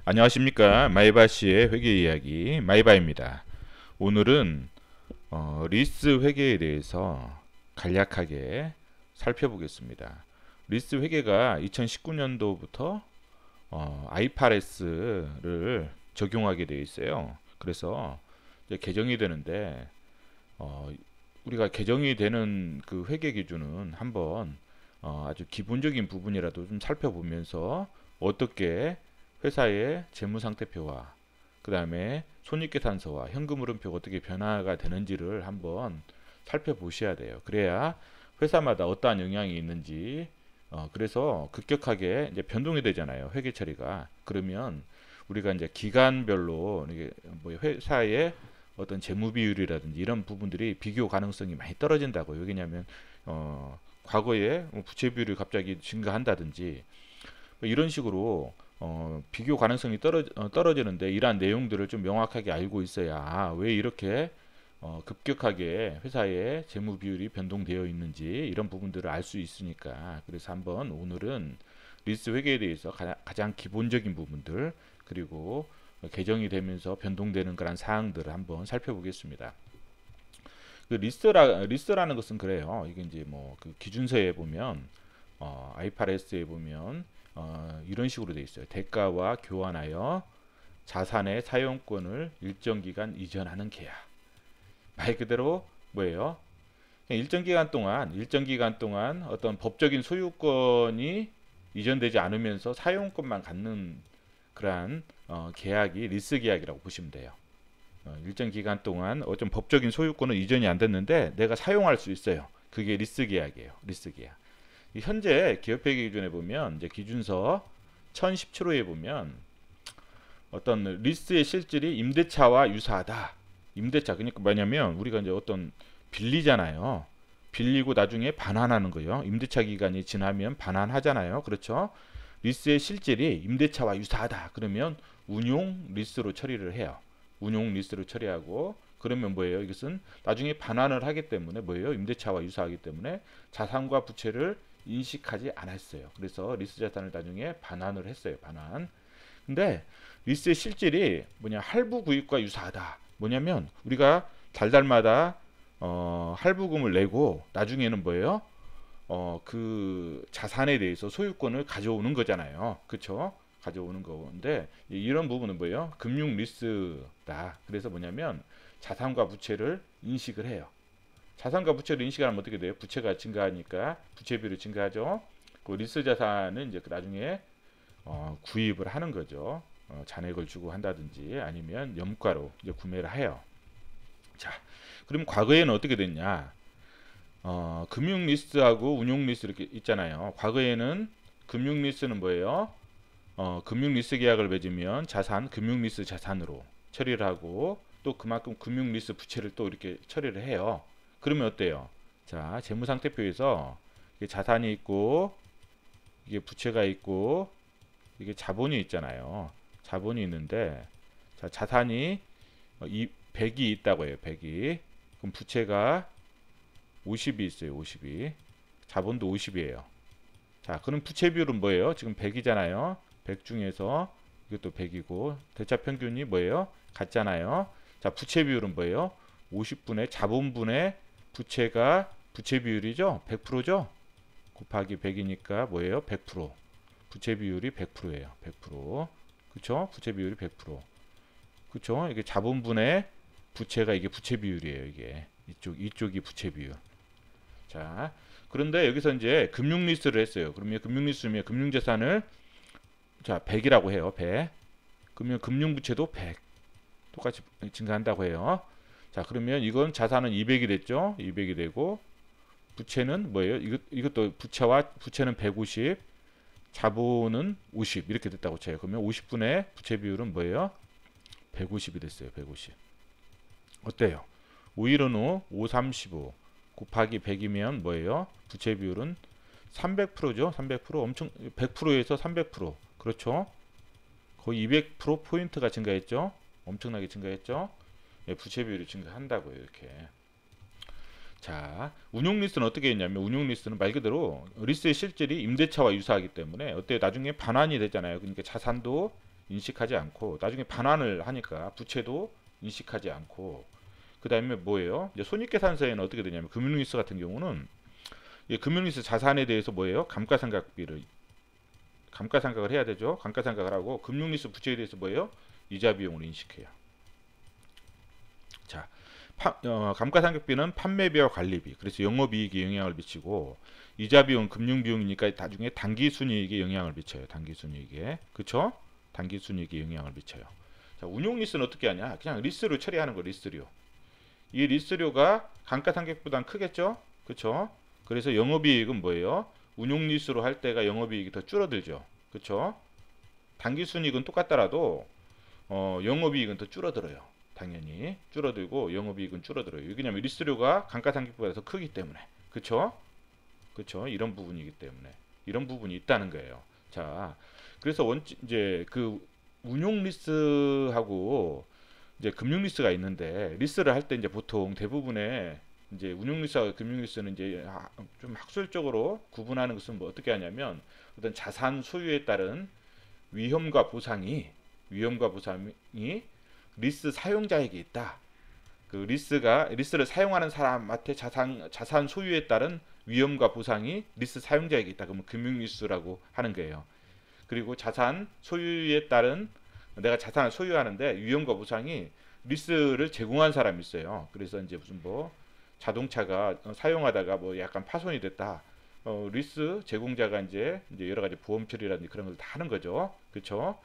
안녕하십니까. 마이바씨의 회계 이야기 마이바입니다. 오늘은 리스 회계에 대해서 간략하게 살펴보겠습니다. 리스 회계가 2019년도부터 IFRS를 적용하게 되어 있어요. 그래서 이제 개정이 되는데 우리가 개정이 되는 그 회계 기준은 한번 아주 기본적인 부분이라도 좀 살펴보면서 어떻게 회사의 재무상태표와 그 다음에 손익계산서와 현금흐름표가 어떻게 변화가 되는지를 한번 살펴보셔야 돼요. 그래야 회사마다 어떠한 영향이 있는지 그래서 급격하게 이제 변동이 되잖아요. 회계 처리가. 그러면 우리가 이제 기간별로 이게 뭐 회사의 어떤 재무 비율이라든지 이런 부분들이 비교 가능성이 많이 떨어진다고요. 왜냐하면 과거에 부채 비율이 갑자기 증가한다든지 뭐 이런 식으로 비교 가능성이 떨어지는데 이러한 내용들을 좀 명확하게 알고 있어야 왜 이렇게 급격하게 회사의 재무 비율이 변동되어 있는지 이런 부분들을 알 수 있으니까 그래서 한번 오늘은 리스 회계에 대해서 가장 기본적인 부분들 그리고 개정이 되면서 변동되는 그런 사항들을 한번 살펴보겠습니다. 그 리스트라는 것은 그래요. 이게 이제 뭐 그 기준서에 보면 IFRS에 보면 이런 식으로 되어 있어요. 대가와 교환하여 자산의 사용권을 일정 기간 이전하는 계약. 말 그대로 뭐예요? 일정 기간 동안 어떤 법적인 소유권이 이전되지 않으면서 사용권만 갖는 그러한 계약이 리스 계약이라고 보시면 돼요. 일정 기간 동안 어떤 법적인 소유권은 이전이 안 됐는데 내가 사용할 수 있어요. 그게 리스 계약이에요. 리스 계약. 현재 기업회계 기준에 보면 이제 기준서 1017호에 보면 어떤 리스의 실질이 임대차와 유사하다. 임대차 그러니까 뭐냐면 우리가 이제 어떤 빌리잖아요. 빌리고 나중에 반환하는 거예요. 임대차 기간이 지나면 반환하잖아요. 그렇죠? 리스의 실질이 임대차와 유사하다. 그러면 운용 리스로 처리를 해요. 운용 리스로 처리하고 그러면 뭐예요? 이것은 나중에 반환을 하기 때문에 뭐예요? 임대차와 유사하기 때문에 자산과 부채를 인식하지 않았어요. 그래서 리스 자산을 나중에 반환을 했어요. 반환. 근데 리스의 실질이 뭐냐? 할부 구입과 유사하다. 뭐냐면 우리가 달달마다 할부금을 내고 나중에는 뭐예요? 그 자산에 대해서 소유권을 가져오는 거잖아요. 그렇죠? 가져오는 건데 이런 부분은 뭐예요? 금융 리스다. 그래서 뭐냐면 자산과 부채를 인식을 해요. 자산과 부채를 인식하면 어떻게 돼요? 부채가 증가하니까 부채 비율이 증가하죠. 그 리스 자산은 이제 나중에 구입을 하는 거죠. 잔액을 주고 한다든지 아니면 염가로 이제 구매를 해요. 자, 그럼 과거에는 어떻게 됐냐? 금융 리스트하고 운용 리스트 이렇게 있잖아요. 과거에는 금융 리스트는 뭐예요? 금융 리스 계약을 맺으면 자산, 금융 리스 자산으로 처리를 하고 또 그만큼 금융 리스 부채를 또 이렇게 처리를 해요. 그러면 어때요? 자, 재무상태표에서 이게 자산이 있고 이게 부채가 있고 이게 자본이 있잖아요. 자본이 있는데 자, 자산이 100이 있다고 해요. 100이. 그럼 부채가 50이 있어요. 50이. 자본도 50이에요. 자, 그럼 부채 비율은 뭐예요? 지금 100이잖아요. 100 중에서 이것도 100이고 대차 평균이 뭐예요? 같잖아요. 자, 부채 비율은 뭐예요? 50분의 자본분의 부채가 부채 비율이죠? 100%죠? 곱하기 100이니까 뭐예요? 100%. 부채 비율이 100%예요. 100%. 그쵸? 부채 비율이 100%. 그쵸? 이게 자본분의 부채가 이게 부채 비율이에요. 이게 이쪽이 부채 비율. 자, 그런데 여기서 이제 금융 리스트를 했어요. 그러면 금융 리스트면 금융 자산을 자 100이라고 해요. 100. 그러면 금융 부채도 100 똑같이 증가한다고 해요. 자, 그러면 이건 자산은 200이 됐죠. 200이 되고 부채는 뭐예요? 이것도 부채는 150, 자본은 50 이렇게 됐다고 쳐요. 그러면 50분의 부채 비율은 뭐예요? 150이 됐어요. 150. 어때요? 5일은 5, 35 곱하기 100이면 뭐예요? 부채 비율은 300%죠. 300% 엄청 100%에서 300% 그렇죠? 거의 200% 포인트가 증가했죠. 엄청나게 증가했죠. 예, 부채 비율이 증가한다고요. 이렇게. 자, 운용 리스트는 어떻게 했냐면 운용 리스트는 말 그대로 리스트의 실질이 임대차와 유사하기 때문에 어때요? 나중에 반환이 되잖아요. 그러니까 자산도 인식하지 않고 나중에 반환을 하니까 부채도 인식하지 않고 그 다음에 뭐예요? 이제 손익계산서에는 어떻게 되냐면 금융리스 같은 경우는 이 금융리스 자산에 대해서 뭐예요? 감가상각을 해야 되죠. 감가상각을 하고 금융리스 부채에 대해서 뭐예요? 이자 비용을 인식해요. 자, 감가상각비는 판매비와 관리비, 그래서 영업이익에 영향을 미치고 이자 비용 금융비용이니까 나중에 당기순이익에 영향을 미쳐요. 당기순이익에, 그쵸? 당기순이익에 영향을 미쳐요. 자, 운용리스는 어떻게 하냐? 그냥 리스로 처리하는 거, 리스료. 이 리스료가 감가상각보다는 크겠죠? 그쵸? 그래서 영업이익은 뭐예요? 운용리스로 할 때가 영업이익이 더 줄어들죠. 그쵸? 당기순이익은 똑같더라도 영업이익은 더 줄어들어요. 당연히 줄어들고 영업이익은 줄어들어요. 왜냐면 리스료가 감가상각보다 더 크기 때문에. 그쵸? 그쵸? 이런 부분이기 때문에 이런 부분이 있다는 거예요. 자, 그래서 이제 그 운용 리스하고 이제 금융 리스가 있는데 리스를 할 때 이제 보통 대부분의 이제 운용 리스와 금융 리스는 이제 좀 학술적으로 구분하는 것은 뭐 어떻게 하냐면 어떤 자산 소유에 따른 위험과 보상이 리스 사용자에게 있다. 그 리스를 사용하는 사람한테 자산 소유에 따른 위험과 보상이 리스 사용자에게 있다. 그러면 금융 리스라고 하는 거예요. 그리고 자산 소유에 따른 내가 자산을 소유하는데 위험과 보상이 리스를 제공한 사람이 있어요. 그래서 이제 무슨 뭐 자동차가 사용하다가 뭐 약간 파손이 됐다. 리스 제공자가 이제 여러 가지 보험 처리라든지 그런 걸 다 하는 거죠. 그렇죠?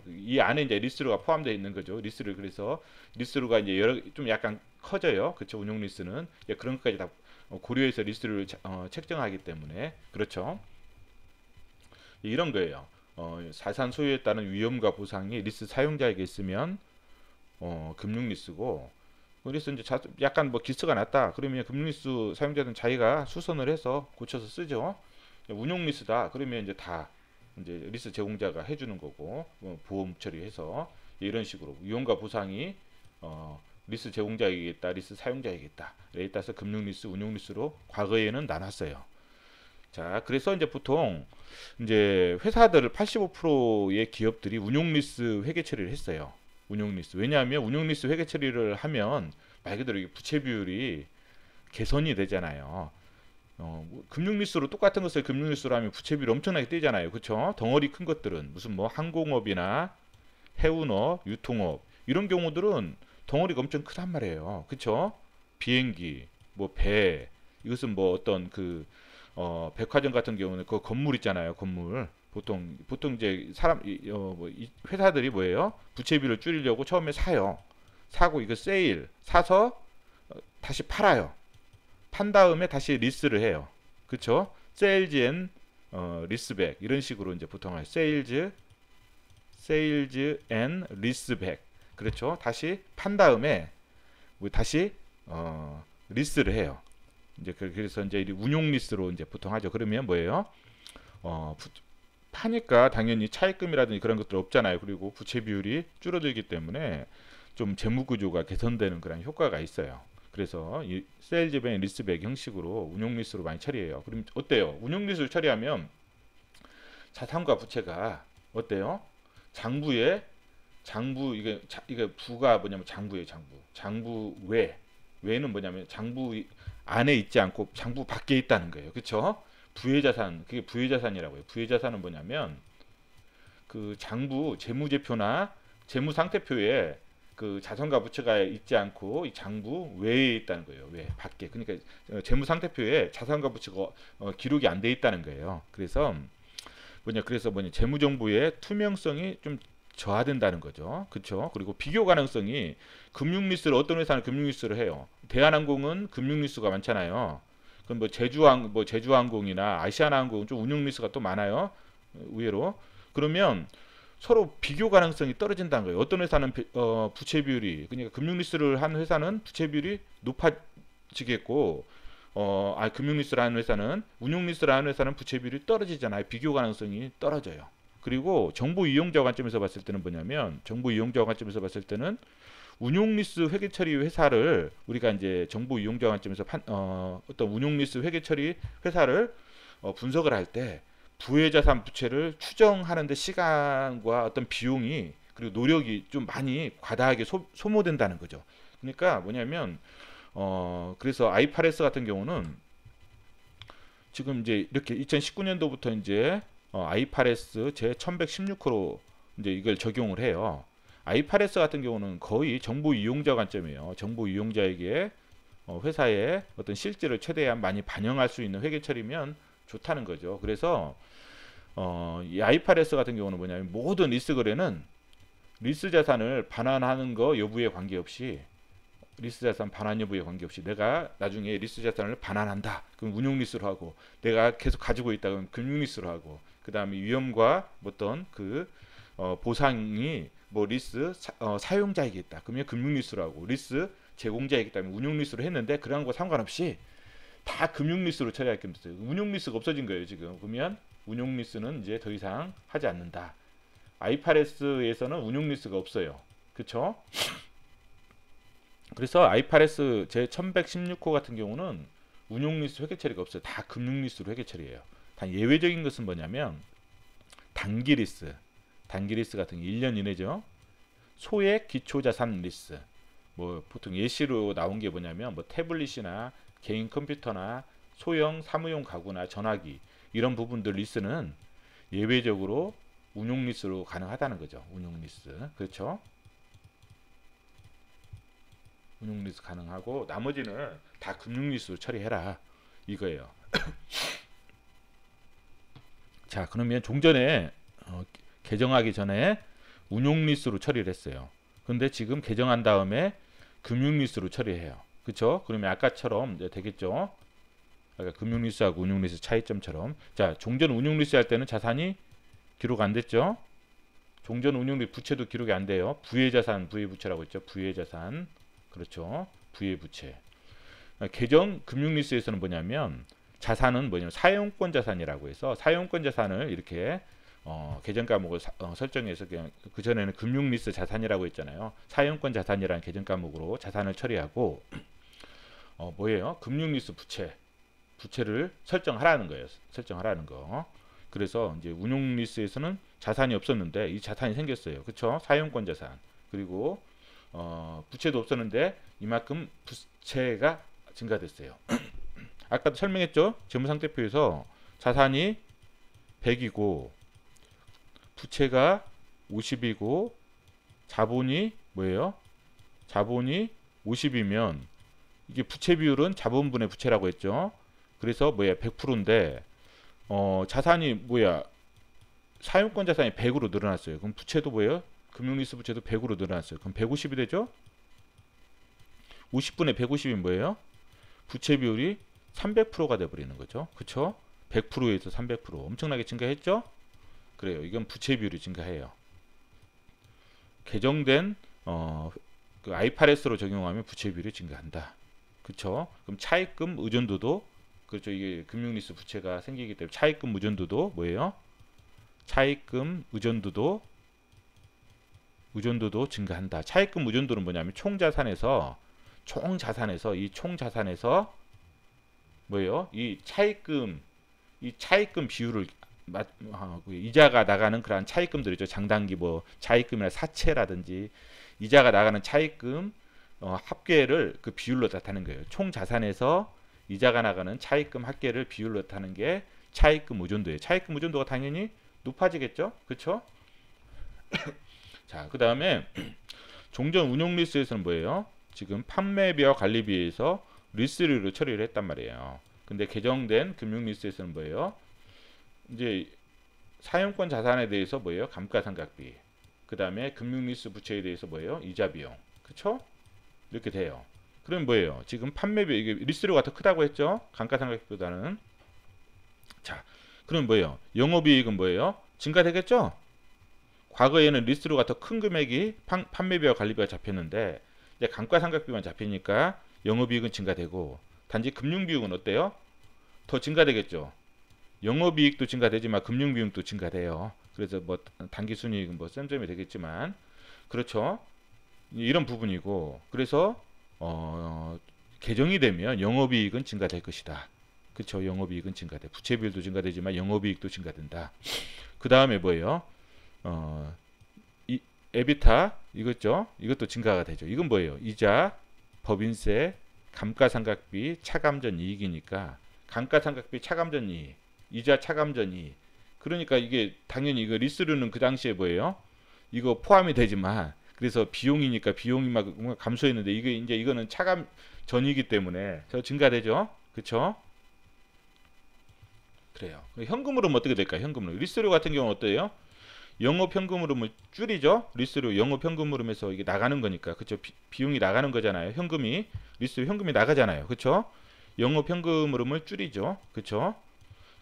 이 안에 이제 리스료가 포함되어 있는 거죠. 리스료 그래서 리스료가 이제 좀 약간 커져요. 그렇죠? 운용 리스는 그런 것까지 다 고려해서 리스료를 책정하기 때문에 그렇죠. 이런 거예요. 자산 소유에 따른 위험과 보상이 리스 사용자에게 있으면 금융 리스고 그래서 이제 약간 뭐 기스가 났다 그러면 금융 리스 사용자는 자기가 수선을 해서 고쳐서 쓰죠. 운용 리스다 그러면 이제 다 이제 리스 제공자가 해주는 거고 보험 처리해서 이런 식으로 위험과 보상이 리스 제공자에게 있다 리스 사용자에게 있다 에 따라서 금융 리스 운용 리스로 과거에는 나눴어요. 자, 그래서 이제 보통 이제 회사들 85%의 기업들이 운용 리스 회계 처리를 했어요. 운용 리스. 왜냐하면 운용 리스 회계 처리를 하면 말 그대로 부채 비율이 개선이 되잖아요. 금융 리스로 똑같은 것을 금융 리스로 하면 부채 비율이 엄청나게 뛰잖아요. 그렇죠? 덩어리 큰 것들은 무슨 뭐 항공업이나 해운업, 유통업 이런 경우들은 덩어리가 엄청 크단 말이에요. 그렇죠? 비행기, 뭐 배 이것은 뭐 어떤 그 백화점 같은 경우는 그 건물 있잖아요. 건물. 보통 이제 회사들이 뭐예요? 부채비를 줄이려고 처음에 사고 이거 사서 다시 팔아요. 판 다음에 다시 리스를 해요. 그쵸? 세일즈 앤 리스백 이런 식으로 이제 보통 해요. 세일즈 앤 리스백 그렇죠? 다시 판 다음에 다시 리스를 해요. 이제 그래서 이제 운용 리스로 이제 보통 하죠. 그러면 뭐예요? 파니까 당연히 차입금이라든지 그런 것들 없잖아요. 그리고 부채 비율이 줄어들기 때문에 좀 재무 구조가 개선되는 그런 효과가 있어요. 그래서 이 세일즈 앤 리스백 형식으로 운용 리스로 많이 처리해요. 그럼 어때요? 운용 리스를 처리하면 자산과 부채가 어때요? 이게 부가 뭐냐면 장부 외는 뭐냐면 장부 안에 있지 않고 장부 밖에 있다는 거예요. 그렇죠? 부의자산, 그게 부의자산이라고 해요. 부의자산은 뭐냐면 그 장부 재무제표나 재무상태표에 그 자산과 부채가 있지 않고 이 장부 외에 있다는 거예요. 외 밖에. 그러니까 재무상태표에 자산과 부채가 기록이 안 돼 있다는 거예요. 그래서 재무정보의 투명성이 좀 저하된다는 거죠. 그렇죠? 그리고 비교 가능성이 금융리스를 어떤 회사는 금융리스를 해요. 대한항공은 금융리스가 많잖아요. 그럼 제주항공이나 아시아나항공은 좀 운용리스가 또 많아요. 의외로. 그러면 서로 비교 가능성이 떨어진다는 거예요. 어떤 회사는 부채 비율이 그러니까 금융리스를 한 회사는 부채 비율이 높아지겠고 금융리스를 하는 회사는 운용리스를 하는 회사는 부채 비율이 떨어지잖아요. 비교 가능성이 떨어져요. 그리고 정보 이용자 관점에서 봤을 때는 뭐냐면 운용리스 회계처리 회사를 우리가 이제 정보 이용자 관점에서 어떤 운용리스 회계처리 회사를 분석을 할 때 부의자산 부채를 추정하는데 시간과 어떤 비용이 그리고 노력이 좀 많이 과다하게 소모된다는 거죠. 그러니까 뭐냐면 그래서 아이파레스 같은 경우는 지금 이제 이렇게 2019년도부터 이제 아이파레스 제 1116호로 이제 이걸 적용을 해요. 아이파레스 같은 경우는 거의 정보 이용자 관점이에요. 정보 이용자에게 회사의 어떤 실질을 최대한 많이 반영할 수 있는 회계 처리면 좋다는 거죠. 그래서 이 아이파레스 같은 경우는 뭐냐면 모든 리스 거래는 리스 자산을 반환하는 거 여부에 관계없이 리스 자산 반환 여부에 관계없이 내가 나중에 리스 자산을 반환한다. 그럼 운용 리스로 하고 내가 계속 가지고 있다 그러면 금융 리스로 하고 그다음에 위험과 어떤 그 보상이 뭐 리스 사용자에게 있다. 그러면 금융 리스로 하고 리스 제공자이기 때문에 운용 리스로 했는데 그런 거 상관없이 다 금융 리스로 처리할 게 없어요. 운용 리스가 없어진 거예요, 지금. 그러면 운용 리스는 이제 더 이상 하지 않는다. 아이파레스에서는 운용 리스가 없어요. 그렇죠? 그래서 아이파레스 제 1116호 같은 경우는 운용 리스 회계 처리가 없어요. 다 금융 리스로 회계 처리해요. 단 예외적인 것은 뭐냐면 단기 리스. 단기 리스 같은 게 1년 이내죠. 소액 기초 자산 리스. 뭐 보통 예시로 나온 게 뭐냐면 뭐 태블릿이나 개인 컴퓨터나 소형 사무용 가구나 전화기 이런 부분들 리스는 예외적으로 운용 리스로 가능하다는 거죠. 운용 리스. 그렇죠? 운용 리스 가능하고 나머지는 다 금융 리스로 처리해라. 이거예요. 자, 그러면 종전에 개정하기 전에 운용 리스로 처리를 했어요. 근데 지금 개정한 다음에 금융 리스로 처리해요. 그렇죠? 그러면 아까처럼 이제 되겠죠? 아까 금융 리스하고 운용 리스 차이점처럼. 자, 종전 운용 리스 할 때는 자산이 기록 안 됐죠? 종전 운용 리스 부채도 기록이 안 돼요. 부의 자산, 부의 부채라고 했죠. 부의 자산. 그렇죠. 부의 부채. 개정 금융 리스에서는 뭐냐면 자산은 뭐냐면 사용권 자산이라고 해서 사용권 자산을 이렇게 개정 과목을 설정해서 그냥 그 전에는 금융 리스 자산이라고 했잖아요. 사용권 자산이라는 개정 과목으로 자산을 처리하고 뭐예요? 금융 리스 부채를 설정하라는 거예요. 설정하라는 거. 그래서 이제 운용 리스에서는 자산이 없었는데 이 자산이 생겼어요. 그렇죠? 사용권 자산. 그리고 부채도 없었는데 이만큼 부채가 증가됐어요. 아까도 설명했죠? 재무상태표에서 자산이 100이고 부채가 50이고 자본이 뭐예요? 자본이 50이면 이게 부채 비율은 자본분의 부채라고 했죠. 그래서 뭐야 100%인데 자산이 뭐야 사용권 자산이 100으로 늘어났어요. 그럼 부채도 뭐예요? 금융리스 부채도 100으로 늘어났어요. 그럼 150이 되죠? 50분의 150이 뭐예요? 부채 비율이 300%가 돼버리는 거죠. 그쵸? 100%에서 300% 엄청나게 증가했죠? 그래요. 이건 부채 비율이 증가해요. 개정된 그 아이파레스로 적용하면 부채 비율이 증가한다. 그쵸? 그럼 차입금 의존도도 그렇죠. 이게 금융리스 부채가 생기기 때문에 차입금 의존도도 뭐예요? 차입금 의존도도 증가한다. 차입금 의존도는 뭐냐면 총자산에서 이 총자산에서 뭐예요? 이 차입금 비율을 이자가 나가는 그러한 차입금들이죠. 장단기 뭐 차입금이나 사채라든지 이자가 나가는 차입금 합계를 그 비율로 나타내는 거예요. 총 자산에서 이자가 나가는 차입금 합계를 비율로 나타내는 게 차입금 의존도예요. 차입금 의존도가 당연히 높아지겠죠. 그렇죠? 자, 그다음에 종전 운용 리스에서는 뭐예요? 지금 판매비와 관리비에서 리스료로 처리를 했단 말이에요. 근데 개정된 금융 리스에서는 뭐예요? 이제 사용권 자산에 대해서 뭐예요? 감가상각비. 그다음에 금융 리스 부채에 대해서 뭐예요? 이자 비용. 그렇죠? 이렇게 돼요. 그럼 뭐예요? 지금 판매비 이게 리스료가 더 크다고 했죠? 감가상각비보다는. 자, 그럼 뭐예요? 영업이익은 뭐예요? 증가되겠죠? 과거에는 리스료가 더 큰 금액이 판매비와 관리비가 잡혔는데 이제 감가상각비만 잡히니까 영업이익은 증가되고 단지 금융비용은 어때요? 더 증가되겠죠. 영업이익도 증가되지만 금융비용도 증가돼요. 그래서 뭐 단기순이익은 뭐 쌤점이 되겠지만 그렇죠. 이런 부분이고 그래서 개정이 되면 영업이익은 증가될 것이다. 그렇죠. 영업이익은 증가돼. 부채비율도 증가되지만 영업이익도 증가된다. 그 다음에 뭐예요? 에비타 이거죠. 이것도 증가가 되죠. 이건 뭐예요? 이자, 법인세, 감가상각비, 차감전 이익이니까 감가상각비, 차감전 이익, 이자, 차감전 이익. 그러니까 이게 당연히 이거 리스료는 그 당시에 뭐예요? 이거 포함이 되지만 그래서 비용이니까 비용이 막 감소했는데 이게 이제 이거는 차감 전이기 때문에 저 증가되죠. 그렇죠? 그래요. 현금으로는 어떻게 될까요? 현금으로 리스료 같은 경우는 어때요? 영업 현금흐름을 줄이죠. 리스료 영업 현금흐름에서 이게 나가는 거니까 그렇죠. 비용이 나가는 거잖아요. 현금이 리스료 현금이 나가잖아요. 그렇죠. 영업 현금흐름을 줄이죠. 그렇죠.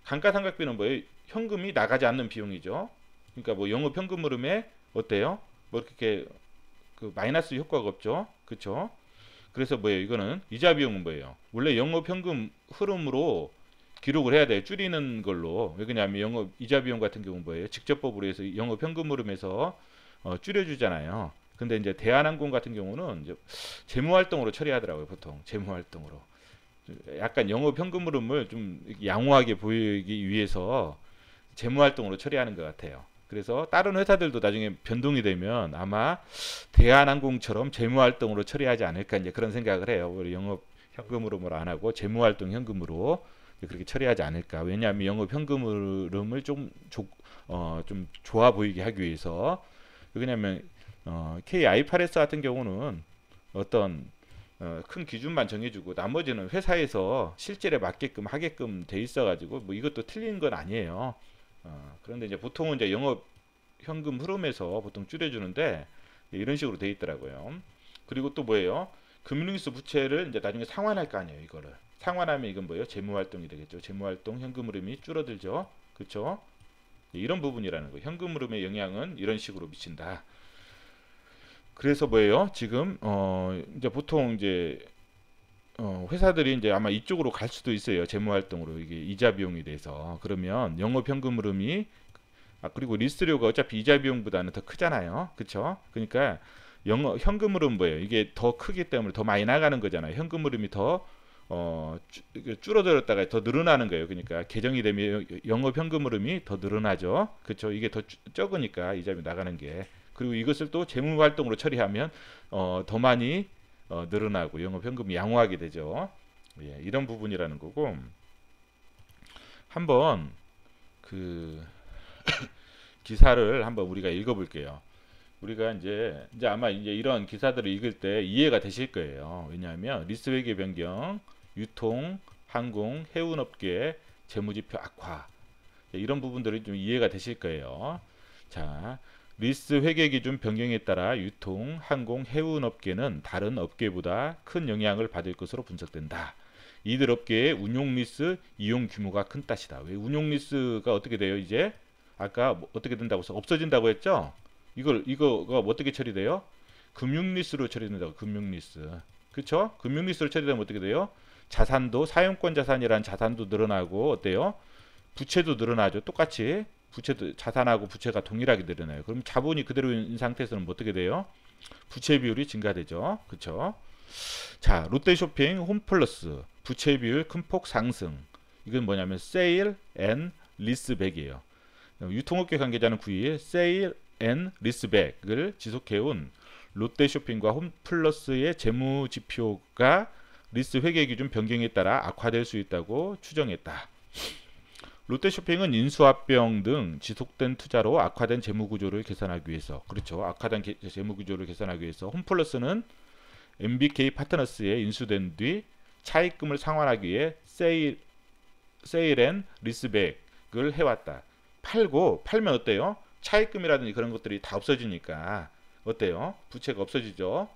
감가상각비는 뭐예요? 현금이 나가지 않는 비용이죠. 그러니까 뭐 영업 현금흐름에 어때요? 뭐 이렇게 그 마이너스 효과가 없죠. 그렇죠. 그래서 뭐예요? 이거는 이자 비용은 뭐예요? 원래 영업 현금 흐름으로 기록을 해야 돼요. 줄이는 걸로. 왜 그러냐면 영업 이자 비용 같은 경우는 뭐예요? 직접법으로 해서 영업 현금 흐름에서 줄여주잖아요. 근데 이제 대한항공 같은 경우는 이제 재무 활동으로 처리하더라고요. 보통 재무 활동으로. 약간 영업 현금 흐름을 좀 양호하게 보이기 위해서 재무 활동으로 처리하는 것 같아요. 그래서 다른 회사들도 나중에 변동이 되면 아마 대한항공처럼 재무 활동으로 처리하지 않을까 이제 그런 생각을 해요. 우리 영업 현금으로 안 하고 재무 활동 현금으로 그렇게 처리하지 않을까. 왜냐하면 영업 현금 흐름을 좀 좋아 보이게 하기 위해서. 왜냐하면 KIFRS 같은 경우는 어떤 큰 기준만 정해주고 나머지는 회사에서 실질에 맞게끔 하게끔 돼 있어가지고 뭐 이것도 틀린 건 아니에요. 그런데 이제 보통은 이제 영업 현금 흐름에서 보통 줄여주는데 이런 식으로 돼 있더라고요. 그리고 또 뭐예요? 금융위수 부채를 이제 나중에 상환할 거 아니에요. 이거를 상환하면 이건 뭐예요? 재무활동이 되겠죠. 재무활동 현금 흐름이 줄어들죠. 그렇죠? 이런 부분이라는 거예요. 현금 흐름의 영향은 이런 식으로 미친다. 그래서 뭐예요? 지금 이제 보통 이제 회사들이 이제 아마 이쪽으로 갈 수도 있어요. 재무활동으로 이게 이자 비용이 돼서 그러면 영업 현금 흐름이 그리고 리스료가 어차피 이자 비용보다는 더 크잖아요. 그렇죠? 그러니까 영업 현금 흐름 뭐예요? 이게 더 크기 때문에 더 많이 나가는 거잖아요. 현금 흐름이 더 줄어들었다가 더 늘어나는 거예요. 그러니까 개정이 되면 영업 현금 흐름이 더 늘어나죠. 그렇죠? 이게 더 적으니까 이자비 나가는 게. 그리고 이것을 또 재무 활동으로 처리하면 더 많이 늘어나고 영업 현금이 양호하게 되죠. 예, 이런 부분이라는 거고 한번 그 기사를 한번 우리가 읽어볼게요. 우리가 이제 아마 이제 이런 기사들을 읽을 때 이해가 되실 거예요. 왜냐하면 리스회계 변경, 유통, 항공, 해운업계 재무지표 악화 이런 부분들이 좀 이해가 되실 거예요. 자, 리스 회계 기준 변경에 따라 유통, 항공, 해운업계는 다른 업계보다 큰 영향을 받을 것으로 분석된다. 이들 업계의 운용 리스 이용 규모가 큰 탓이다. 왜 운용 리스가 어떻게 돼요? 이제 아까 뭐 어떻게 된다고 해서 없어진다고 했죠? 이거가 어떻게 처리돼요? 금융 리스로 처리된다고. 금융 리스. 그렇죠? 금융 리스로 처리되면 어떻게 돼요? 자산도 사용권 자산이란 자산도 늘어나고 어때요? 부채도 늘어나죠. 똑같이 부채도 자산하고 부채가 동일하게 늘어나요. 그럼 자본이 그대로인 상태에서는 어떻게 돼요? 부채 비율이 증가되죠. 그렇죠? 자, 롯데쇼핑 홈플러스 부채 비율 큰 폭 상승. 이건 뭐냐면 세일 앤 리스백이에요. 유통업계 관계자는 9일 세일 앤 리스백을 지속해온 롯데쇼핑과 홈플러스의 재무지표가 리스 회계기준 변경에 따라 악화될 수 있다고 추정했다. 롯데쇼핑은 인수합병 등 지속된 투자로 악화된 재무구조를 개선하기 위해서 그렇죠. 악화된 재무구조를 개선하기 위해서 홈플러스는 MBK 파트너스에 인수된 뒤 차입금을 상환하기 위해 세일 앤 리스백을 해왔다. 팔면 어때요? 차입금이라든지 그런 것들이 다 없어지니까 어때요? 부채가 없어지죠.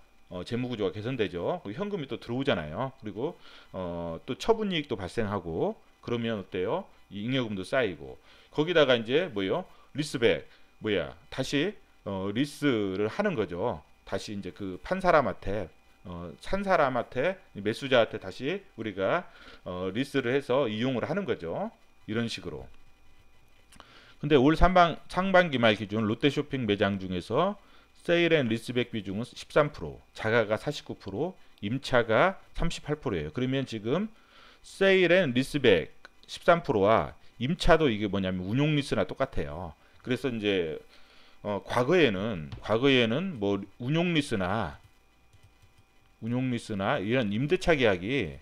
재무구조가 개선되죠. 현금이 또 들어오잖아요. 그리고 또 처분이익도 발생하고 그러면 어때요? 잉여금도 쌓이고 거기다가 이제 뭐요? 리스백 다시 리스를 하는 거죠. 다시 이제 그 판 사람한테 산 사람한테 매수자한테 다시 우리가 리스를 해서 이용을 하는 거죠. 이런 식으로. 근데 올 상반기 말 기준 롯데쇼핑 매장 중에서 세일 앤 리스백 비중은 13%, 자가가 49%, 임차가 38%예요. 그러면 지금 세일 앤 리스백 13%와 임차도 이게 뭐냐면 운용 리스나 똑같아요. 그래서 이제 과거에는 뭐 운용 리스나 이런 임대차 계약이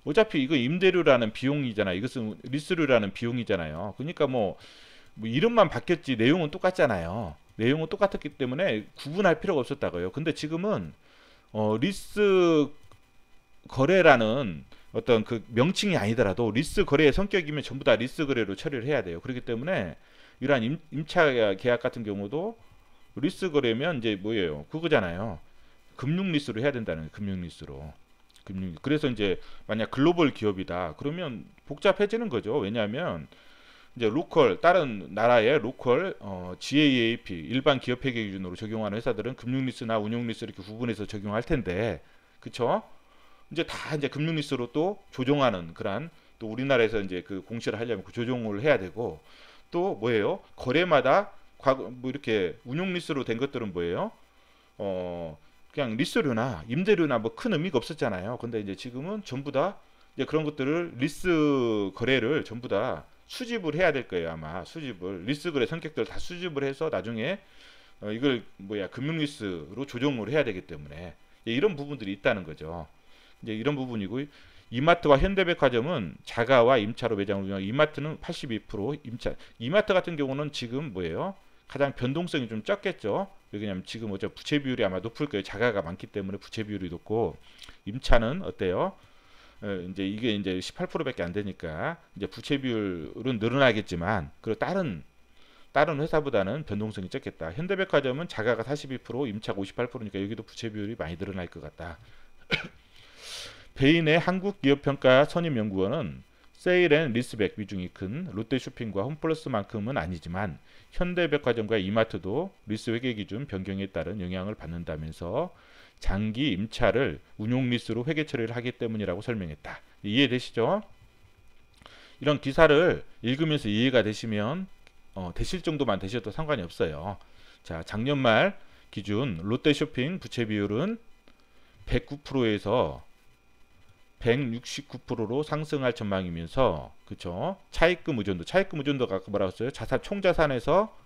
어차피 이거 임대료라는 비용이잖아. 이것은 리스료라는 비용이잖아요. 그러니까 뭐 이름만 바뀌었지 내용은 똑같잖아요. 내용은 똑같았기 때문에 구분할 필요가 없었다고요. 근데 지금은 리스 거래라는 어떤 그 명칭이 아니더라도 리스 거래의 성격이면 전부 다 리스 거래로 처리를 해야 돼요. 그렇기 때문에 이러한 임차 계약 같은 경우도 리스 거래면 이제 뭐예요? 그거잖아요. 금융 리스로 해야 된다는 금융 리스로. 그래서 이제 만약 글로벌 기업이다. 그러면 복잡해지는 거죠. 왜냐하면 이제 다른 나라의 로컬 GAAP 일반 기업 회계 기준으로 적용하는 회사들은 금융 리스나 운용 리스 이렇게 구분해서 적용할 텐데, 그쵸? 이제 금융 리스로 또 조정하는 그런 또 우리나라에서 이제 그 공시를 하려면 그 조정을 해야 되고 또 뭐예요? 거래마다 뭐 이렇게 운용 리스로 된 것들은 뭐예요? 그냥 리스료나 임대료나 뭐 큰 의미가 없었잖아요. 근데 이제 지금은 전부 다 이제 그런 것들을 리스 거래를 전부 다 수집을 해야 될 거예요. 아마 수집을 리스 거래 성격들 다 수집을 해서 나중에 이걸 금융 리스로 조정을 해야 되기 때문에 이런 부분들이 있다는 거죠. 이제 이런 부분이고 이마트와 현대백화점은 자가와 임차로 매장을 운영하고 이마트는 82% 임차. 이마트 같은 경우는 지금 뭐예요? 가장 변동성이 좀 적겠죠. 왜냐하면 지금 부채 비율이 아마 높을 거예요. 자가가 많기 때문에 부채 비율이 높고 임차는 어때요? 이제 이게 이제 18%밖에 안 되니까 이제 부채 비율은 늘어나겠지만 그리고 다른 회사보다는 변동성이 적겠다. 현대백화점은 자가가 42%, 임차가 58%니까 여기도 부채 비율이 많이 늘어날 것 같다. 베인의 한국기업평가 선임연구원은 세일앤리스백 비중이 큰 롯데쇼핑과 홈플러스만큼은 아니지만 현대백화점과 이마트도 리스 회계 기준 변경에 따른 영향을 받는다면서 장기 임차를 운용 리스로 회계 처리를 하기 때문이라고 설명했다. 이해되시죠? 이런 기사를 읽으면서 이해가 되시면 되실 정도만 되셔도 상관이 없어요. 자, 작년 말 기준 롯데쇼핑 부채 비율은 109%에서 169%로 상승할 전망이면서 그쵸? 차입금 의존도가 아까 뭐라고 했어요? 총자산에서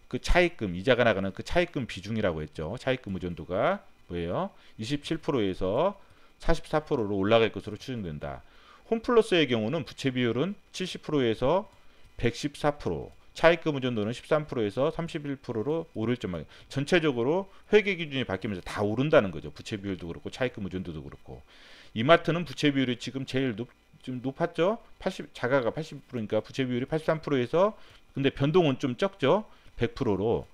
그 차입금 이자가 나가는 그 차입금 비중이라고 했죠. 차입금 의존도가 뭐예요? 27%에서 44%로 올라갈 것으로 추정된다. 홈플러스의 경우는 부채 비율은 70%에서 114%, 차입금 의존도는 13%에서 31%로 오를 전망. 전체적으로 회계 기준이 바뀌면서 다 오른다는 거죠. 부채 비율도 그렇고 차입금 의존도도 그렇고. 이마트는 부채 비율이 지금 제일 좀 높았죠. 자가가 80%니까 부채 비율이 83%에서 근데 변동은 좀 적죠. 100%로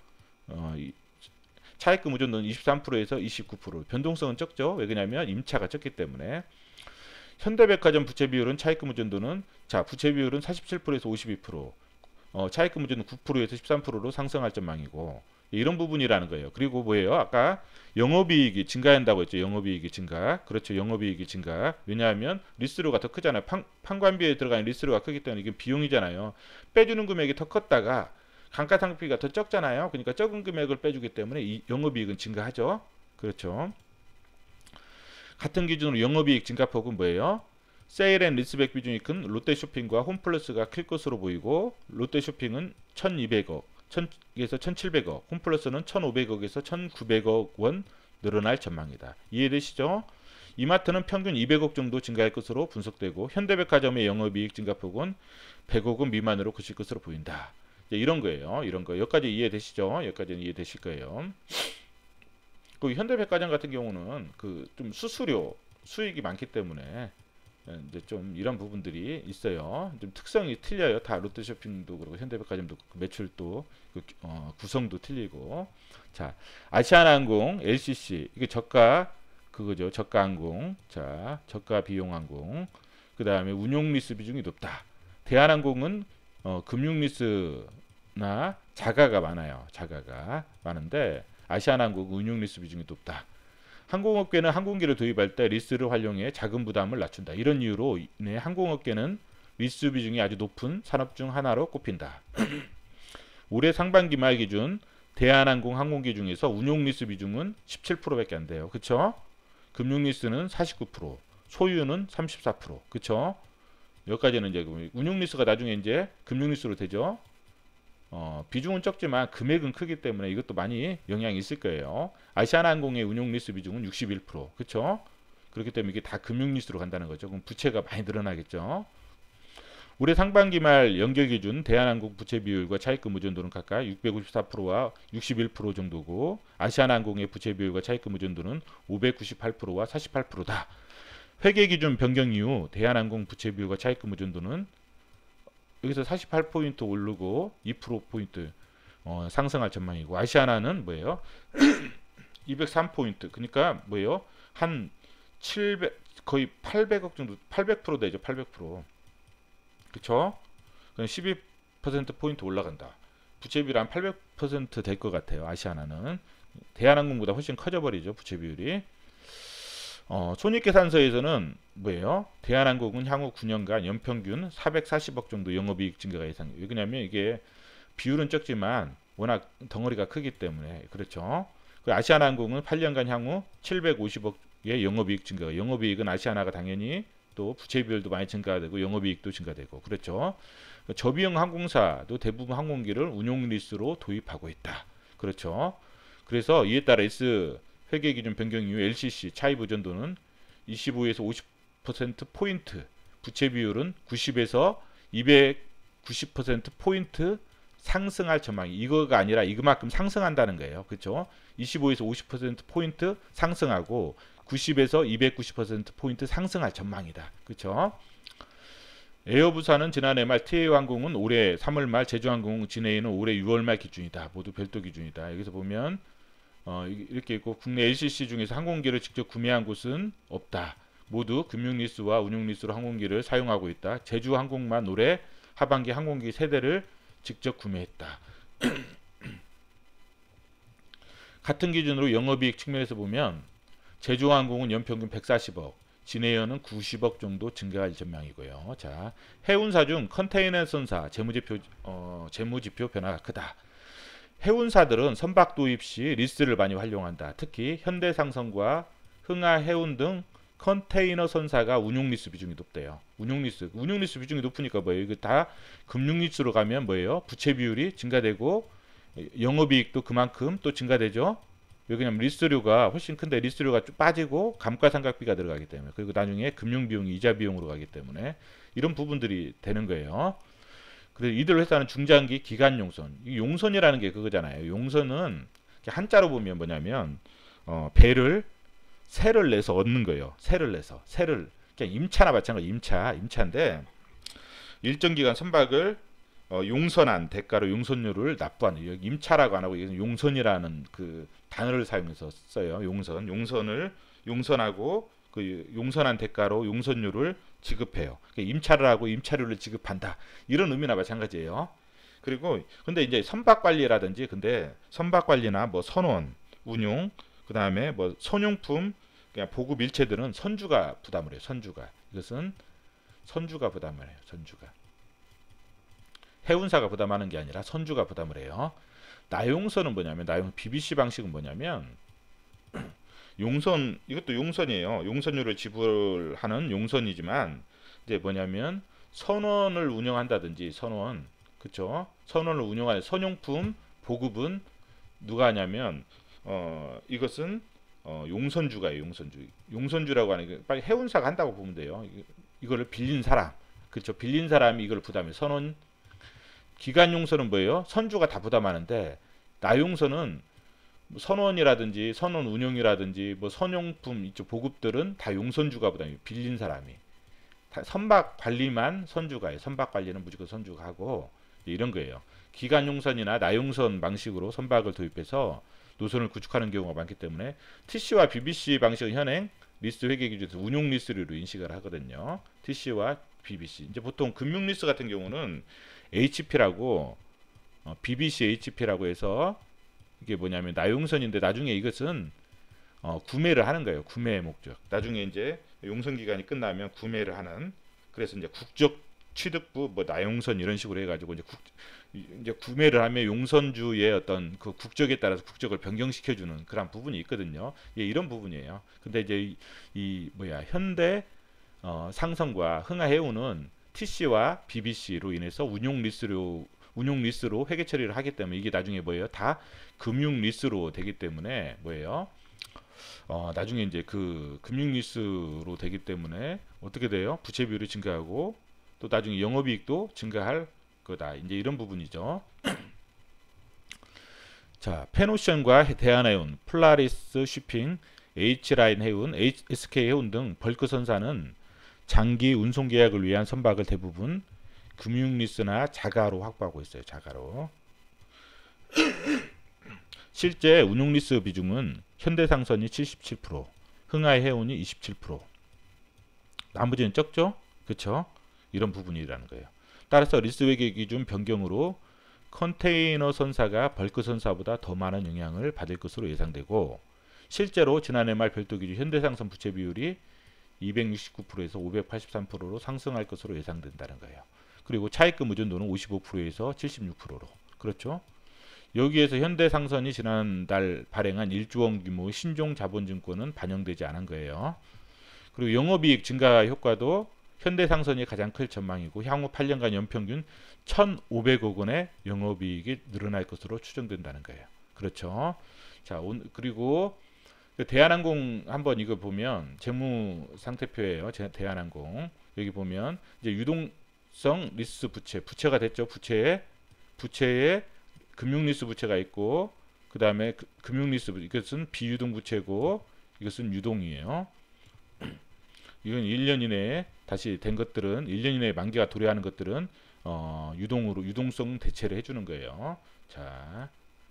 차입금 의존도는 23%에서 29%. 변동성은 적죠. 왜 그러냐면 임차가 적기 때문에. 현대백화점 부채 비율은 차입금 의존도는 부채 비율은 47%에서 52%. 차입금 의존도는 9%에서 13%로 상승할 전망이고 이런 부분이라는 거예요. 그리고 뭐예요? 아까 영업이익이 증가한다고 했죠. 영업이익이 증가. 그렇죠. 영업이익이 증가. 왜냐하면 리스료가 더 크잖아요. 판관비에 들어가는 리스료가 크기 때문에 이게 비용이잖아요. 빼주는 금액이 더 컸다가 감가상각비가 더 적잖아요. 그러니까 적은 금액을 빼주기 때문에 이 영업이익은 증가하죠. 그렇죠. 같은 기준으로 영업이익 증가폭은 뭐예요? 세일앤리스백 비중이 큰 롯데쇼핑과 홈플러스가 클 것으로 보이고 롯데쇼핑은 1200억, 1000에서 1700억, 홈플러스는 1500억에서 1900억 원 늘어날 전망이다. 이해되시죠? 이마트는 평균 200억 정도 증가할 것으로 분석되고 현대백화점의 영업이익 증가폭은 100억 원 미만으로 그칠 것으로 보인다. 이런 거예요. 이런 거. 여기까지 이해되시죠? 여기까지는 이해되실 거예요. 그 현대백화점 같은 경우는 그 좀 수수료 수익이 많기 때문에 이제 좀 이런 부분들이 있어요. 좀 특성이 틀려요. 다 롯데쇼핑도 그렇고 현대백화점도 매출도 구성도 틀리고. 자, 아시아나항공, LCC 이게 저가 그거죠. 저가항공. 자, 저가 비용항공. 그 다음에 운용리스 비중이 높다. 대한항공은 금융리스나 자가가 많아요. 자가가 많은데 아시아나항공 운용리스 비중이 높다. 항공업계는 항공기를 도입할 때 리스를 활용해 자금 부담을 낮춘다. 이런 이유로 항공업계는 리스 비중이 아주 높은 산업 중 하나로 꼽힌다. 올해 상반기 말 기준 대한항공 항공기 중에서 운용리스 비중은 17%밖에 안 돼요. 그쵸? 금융리스는 49%, 소유는 34%. 그쵸? 여기까지는 이제 운용리스가 나중에 이제 금융리스로 되죠. 비중은 적지만 금액은 크기 때문에 이것도 많이 영향이 있을 거예요. 아시아나항공의 운용 리스 비중은 61%. 그렇죠? 그렇기 때문에 이게 다 금융 리스로 간다는 거죠. 그럼 부채가 많이 늘어나겠죠. 올해 상반기 말 연결 기준 대한항공 부채 비율과 차입금 의존도는 각각 654%와 61% 정도고 아시아나항공의 부채 비율과 차입금 의존도는 598%와 48%다. 회계 기준 변경 이후 대한항공 부채 비율과 차입금 의존도는 여기서 48포인트 오르고 2%포인트 상승할 전망이고 아시아나는 뭐예요? 203포인트. 그러니까 뭐예요? 한 700 거의 800억 정도 800% 되죠. 800%. 그쵸? 그럼 12%포인트 올라간다. 부채 비율 한 800% 될 것 같아요. 아시아나는. 대한항공보다 훨씬 커져버리죠. 부채 비율이. 손익계산서에서는 뭐예요? 대한항공은 향후 9년간 연평균 440억 정도 영업이익 증가가 예상해요. 왜냐하면 이게 비율은 적지만 워낙 덩어리가 크기 때문에 그렇죠. 아시아나항공은 8년간 향후 750억의 영업이익 증가가 영업이익은 아시아나가 당연히 또 부채 비율도 많이 증가되고 영업이익도 증가되고 그렇죠. 저비용 항공사도 대부분 항공기를 운용 리스로 도입하고 있다. 그렇죠. 그래서 이에 따라 S 회계 기준 변경 이후 LCC 차입 의존도는 25에서 50% 포인트, 부채 비율은 90에서 290% 포인트 상승할 전망이 이거가 아니라 이거만큼 상승한다는 거예요. 그렇죠? 25에서 50% 포인트 상승하고 90에서 290% 포인트 상승할 전망이다. 그렇죠? 에어부산은 지난해 말, TA항공은 올해 3월 말, 제주항공, 진에이는 올해 6월 말 기준이다. 모두 별도 기준이다. 여기서 보면 이렇게 있고 국내 LCC 중에서 항공기를 직접 구매한 곳은 없다. 모두 금융리스와 운용리스로 항공기를 사용하고 있다. 제주항공만 올해 하반기 항공기 세대를 직접 구매했다. 같은 기준으로 영업이익 측면에서 보면 제주항공은 연평균 140억, 진에어는 90억 정도 증가할 전망이고요. 자, 해운사 중 컨테이너 선사 재무지표 변화가 크다. 해운사들은 선박 도입 시 리스를 많이 활용한다. 특히 현대상선과 흥하해운 등 컨테이너 선사가 운용리스 비중이 높대요. 운용리스 비중이 높으니까 뭐예요? 이거 다 금융리스로 가면 뭐예요? 부채 비율이 증가되고 영업이익도 그만큼 또 증가되죠. 왜냐하면 리스료가 훨씬 큰데 리스료가 좀 빠지고 감가상각비가 들어가기 때문에 그리고 나중에 금융비용이 이자 비용으로 가기 때문에 이런 부분들이 되는 거예요. 그래서 이들 회사는 중장기 기간 용선. 이 용선이라는 게 그거잖아요. 용선은 한자로 보면 뭐냐면 세를 내서 얻는 거예요. 세를 내서 세를 그냥 임차나 마찬가지 임차인데 일정 기간 선박을 용선한 대가로 용선료를 납부하는 여기 임차라고 안 하고 용선이라는 그 단어를 사용해서 써요. 용선을 용선하고 그 용선한 대가로 용선료를 지급해요. 그러니까 임차를 하고 임차료를 지급한다. 이런 의미나 마찬가지예요. 그리고 근데 이제 선박 관리라든지 근데 선박 관리나 뭐 선원, 운용, 그다음에 뭐 선용품, 그냥 보급 일체들은 선주가 부담을 해요. 이것은 선주가 부담을 해요. 해운사가 부담하는 게 아니라 선주가 부담을 해요. 나용선은 뭐냐면 BBC 방식은 뭐냐면 용선 이것도 용선이에요. 용선료를 지불하는 용선이지만 이제 뭐냐면 선원을 운영한다든지 그쵸? 선원을 운영하는 선용품 보급은 누가 하냐면 이것은 용선주가예요. 용선주라고 하는 게 빨리 해운사가 한다고 보면 돼요. 이거를 빌린 사람 그렇죠? 빌린 사람이 이걸 부담해. 선원 기간 용선은 뭐예요? 선주가 다 부담하는데 나용선은 선원이라든지 선원 운용이라든지 뭐 선용품 이쪽 보급들은 다 용선주가 부담해요. 빌린 사람이. 선박 관리만 선주가 해요. 선박 관리는 무조건 선주가 하고 이런 거예요. 기간 용선이나 나용선 방식으로 선박을 도입해서 노선을 구축하는 경우가 많기 때문에 TC와 BBC 방식은 현행 리스 회계 기준에서 운용 리스로 인식을 하거든요. TC와 BBC. 이제 보통 금융 리스 같은 경우는 HP라고 BBC HP라고 해서 이게 뭐냐면 나용선인데 나중에 이것은 구매를 하는 거예요. 구매 목적. 나중에 이제 용선 기간이 끝나면 구매를 하는. 그래서 이제 국적 취득부 뭐 나용선 이런 식으로 해가지고 이제 구매를 하면 용선주의 어떤 그 국적에 따라서 국적을 변경시켜주는 그런 부분이 있거든요. 예, 이런 부분이에요. 근데 이제 이 현대 상선과 흥하해운은 TC와 BBC로 인해서 운용 리스료 운용 리스로 회계 처리를 하기 때문에 이게 나중에 뭐예요? 다 금융 리스로 되기 때문에 뭐예요? 나중에 이제 그 금융 리스로 되기 때문에 어떻게 돼요? 부채 비율이 증가하고 또 나중에 영업이익도 증가할 거다. 이제 이런 부분이죠. 자, 페노션과 대한해운, 플라리스 쉬핑, H라인 해운, SK 해운 등 벌크 선사는 장기 운송 계약을 위한 선박을 대부분 금융리스나 자가로 확보하고 있어요. 자가로. 실제 운용리스 비중은 현대상선이 77%, 흥하해운이 27%. 나머지는 적죠? 그쵸? 이런 부분이라는 거예요. 따라서 리스 회계 기준 변경으로 컨테이너 선사가 벌크 선사보다 더 많은 영향을 받을 것으로 예상되고, 실제로 지난해 말 별도 기준 현대상선 부채 비율이 269%에서 583%로 상승할 것으로 예상된다는 거예요. 그리고 차입금 의존도는 55%에서 76%로. 그렇죠? 여기에서 현대상선이 지난달 발행한 1조 원 규모의 신종 자본증권은 반영되지 않은 거예요. 그리고 영업이익 증가 효과도 현대상선이 가장 클 전망이고 향후 8년간 연평균 1,500억 원의 영업이익이 늘어날 것으로 추정된다는 거예요. 그렇죠? 자, 그리고 대한항공 한번 이거 보면 재무 상태표예요. 대한항공 여기 보면 이제 유동성 리스 부채가 됐죠. 부채에 금융리스 부채가 있고 그 다음에 금융리스 이것은 비유동 부채고 이것은 유동이에요. 이건 1년 이내에 다시 된 것들은 1년 이내에 만기가 도래하는 것들은 유동성 대체를 해주는 거예요. 자,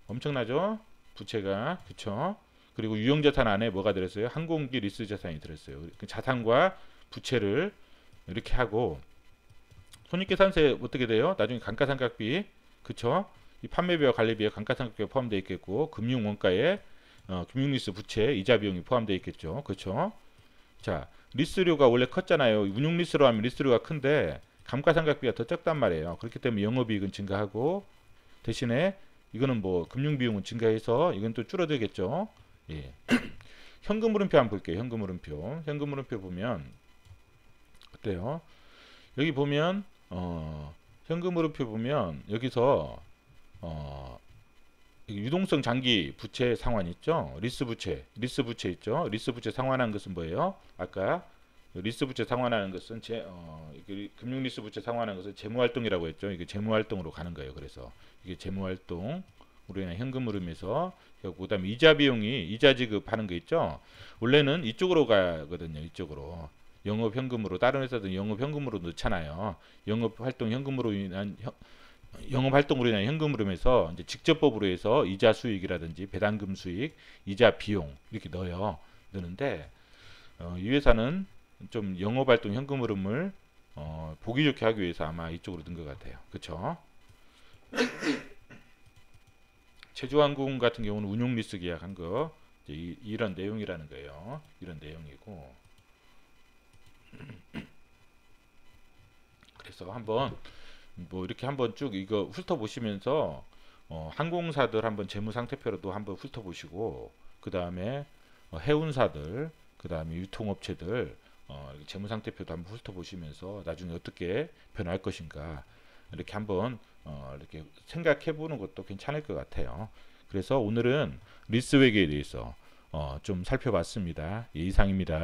엄청나죠? 부채가 그쵸? 그리고 유형자산 안에 뭐가 들었어요? 항공기 리스 자산이 들었어요. 자산과 부채를 이렇게 하고 손익계산서에 어떻게 돼요? 나중에 감가상각비 그쵸? 이 판매비와 관리비에 감가상각비가 포함되어 있겠고 금융원가에 금융리스 부채 이자 비용이 포함되어 있겠죠. 그렇죠? 자, 리스료가 원래 컸잖아요. 운용리스로 하면 리스료가 큰데 감가상각비가 더 적단 말이에요. 그렇기 때문에 영업이익은 증가하고 대신에 이거는 뭐 금융비용은 증가해서 이건 또 줄어들겠죠. 예. 현금흐름표 한번 볼게요. 현금흐름표 보면 어때요? 여기 보면 현금흐름표 보면 여기서 유동성 장기 부채 상환 있죠. 리스 부채 있죠. 리스 부채 상환한 것은 뭐예요? 아까 리스 부채 상환하는 것은 금융 리스 부채 상환하는 것은 재무 활동이라고 했죠. 이게 재무 활동으로 가는 거예요. 그래서 이게 재무 활동으로 인한 현금 흐름에서 그다음에 이자 비용이 이자 지급하는 거 있죠. 원래는 이쪽으로 가거든요. 이쪽으로. 영업 현금으로 다른 회사들은 영업 현금으로 넣잖아요. 영업 활동으로 인한 현금 흐름에서 이제 직접법으로 해서 이자 수익이라든지 배당금 수익, 이자 비용 이렇게 넣는데 이 회사는 좀 영업 활동 현금 흐름을 보기 좋게 하기 위해서 아마 이쪽으로 넣은 것 같아요. 그렇죠? 제주항공 같은 경우는 운용 리스 계약한 거 이런 내용이라는 거예요. 이런 내용이고 그래서 한번 뭐 이렇게 한번 쭉 이거 훑어보시면서 항공사들 한번 재무상태표로도 한번 훑어보시고 그 다음에 해운사들 그 다음에 유통업체들 재무상태표도 한번 훑어보시면서 나중에 어떻게 변할 것인가 이렇게 한번 이렇게 생각해보는 것도 괜찮을 것 같아요. 그래서 오늘은 리스 회계에 대해서 좀 살펴봤습니다. 예, 이상입니다.